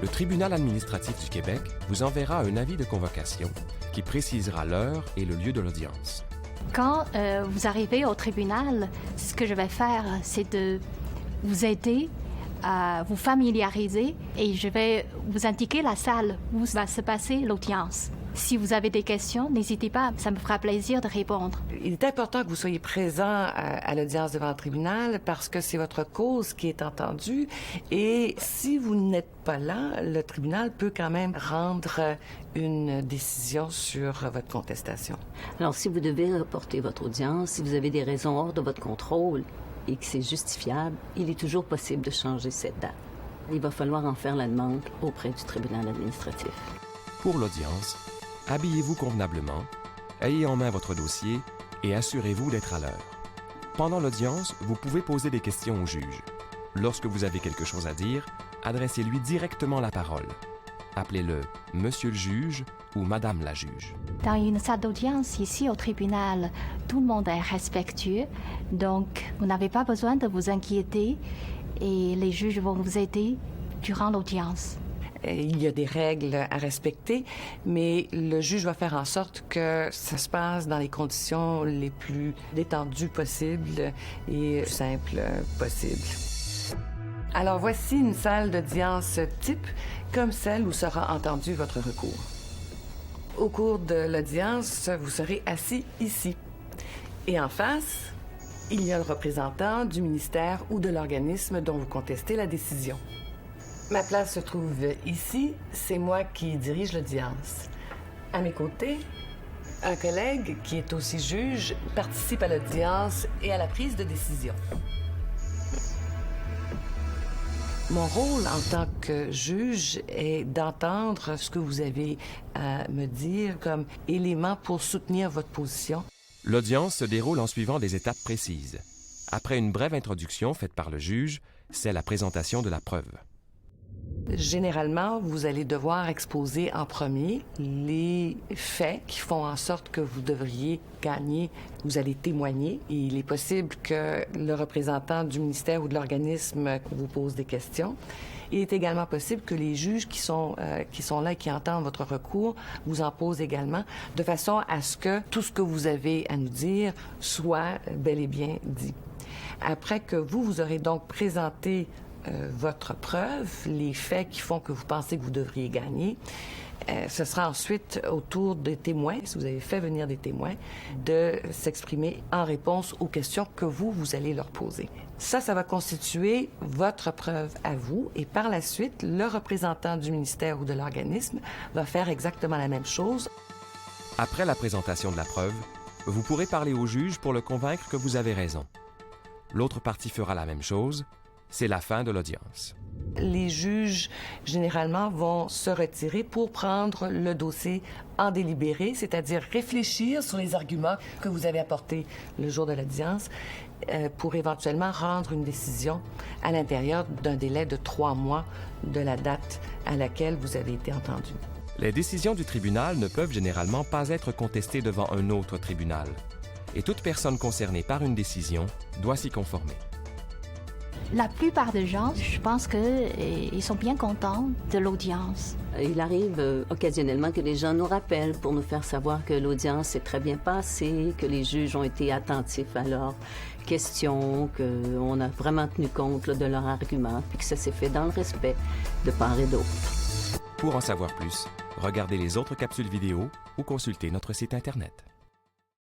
Le tribunal administratif du Québec vous enverra un avis de convocation qui précisera l'heure et le lieu de l'audience. Quand vous arrivez au tribunal, ce que je vais faire, c'est de vous aider à vous familiariser et je vais vous indiquer la salle où va se passer l'audience. Si vous avez des questions, n'hésitez pas, ça me fera plaisir de répondre. Il est important que vous soyez présent à l'audience devant le tribunal parce que c'est votre cause qui est entendue et si vous n'êtes pas là, le tribunal peut quand même rendre une décision sur votre contestation. Alors, si vous devez reporter votre audience, si vous avez des raisons hors de votre contrôle et que c'est justifiable, il est toujours possible de changer cette date. Il va falloir en faire la demande auprès du tribunal administratif. Pour l'audience, habillez-vous convenablement, ayez en main votre dossier et assurez-vous d'être à l'heure. Pendant l'audience, vous pouvez poser des questions au juge. Lorsque vous avez quelque chose à dire, adressez-lui directement la parole. Appelez-le « Monsieur le juge » ou « Madame la juge ». Dans une salle d'audience ici au tribunal, tout le monde est respectueux, donc vous n'avez pas besoin de vous inquiéter et les juges vont vous aider durant l'audience. Il y a des règles à respecter, mais le juge va faire en sorte que ça se passe dans les conditions les plus détendues possibles et simples possibles. Alors voici une salle d'audience type, comme celle où sera entendu votre recours. Au cours de l'audience, vous serez assis ici. Et en face, il y a le représentant du ministère ou de l'organisme dont vous contestez la décision. Ma place se trouve ici. C'est moi qui dirige l'audience. À mes côtés, un collègue qui est aussi juge participe à l'audience et à la prise de décision. Mon rôle en tant que juge est d'entendre ce que vous avez à me dire comme élément pour soutenir votre position. L'audience se déroule en suivant des étapes précises. Après une brève introduction faite par le juge, c'est la présentation de la preuve. Généralement, vous allez devoir exposer en premier les faits qui font en sorte que vous devriez gagner. Vous allez témoigner et il est possible que le représentant du ministère ou de l'organisme vous pose des questions. Il est également possible que les juges qui sont là et qui entendent votre recours vous en posent également, de façon à ce que tout ce que vous avez à nous dire soit bel et bien dit. Après que vous aurez donc présenté votre preuve, les faits qui font que vous pensez que vous devriez gagner. Ce sera ensuite au tour des témoins, si vous avez fait venir des témoins, de s'exprimer en réponse aux questions que vous allez leur poser. Ça va constituer votre preuve à vous et par la suite, le représentant du ministère ou de l'organisme va faire exactement la même chose. Après la présentation de la preuve, vous pourrez parler au juge pour le convaincre que vous avez raison. L'autre partie fera la même chose. C'est la fin de l'audience. Les juges, généralement, vont se retirer pour prendre le dossier en délibéré, c'est-à-dire réfléchir sur les arguments que vous avez apportés le jour de l'audience pour éventuellement rendre une décision à l'intérieur d'un délai de 3 mois de la date à laquelle vous avez été entendu. Les décisions du tribunal ne peuvent généralement pas être contestées devant un autre tribunal. Et toute personne concernée par une décision doit s'y conformer. La plupart des gens, je pense qu'ils sont bien contents de l'audience. Il arrive occasionnellement que les gens nous rappellent pour nous faire savoir que l'audience s'est très bien passée, que les juges ont été attentifs à leurs questions, qu'on a vraiment tenu compte de leurs arguments, puis que ça s'est fait dans le respect de part et d'autre. Pour en savoir plus, regardez les autres capsules vidéo ou consultez notre site Internet.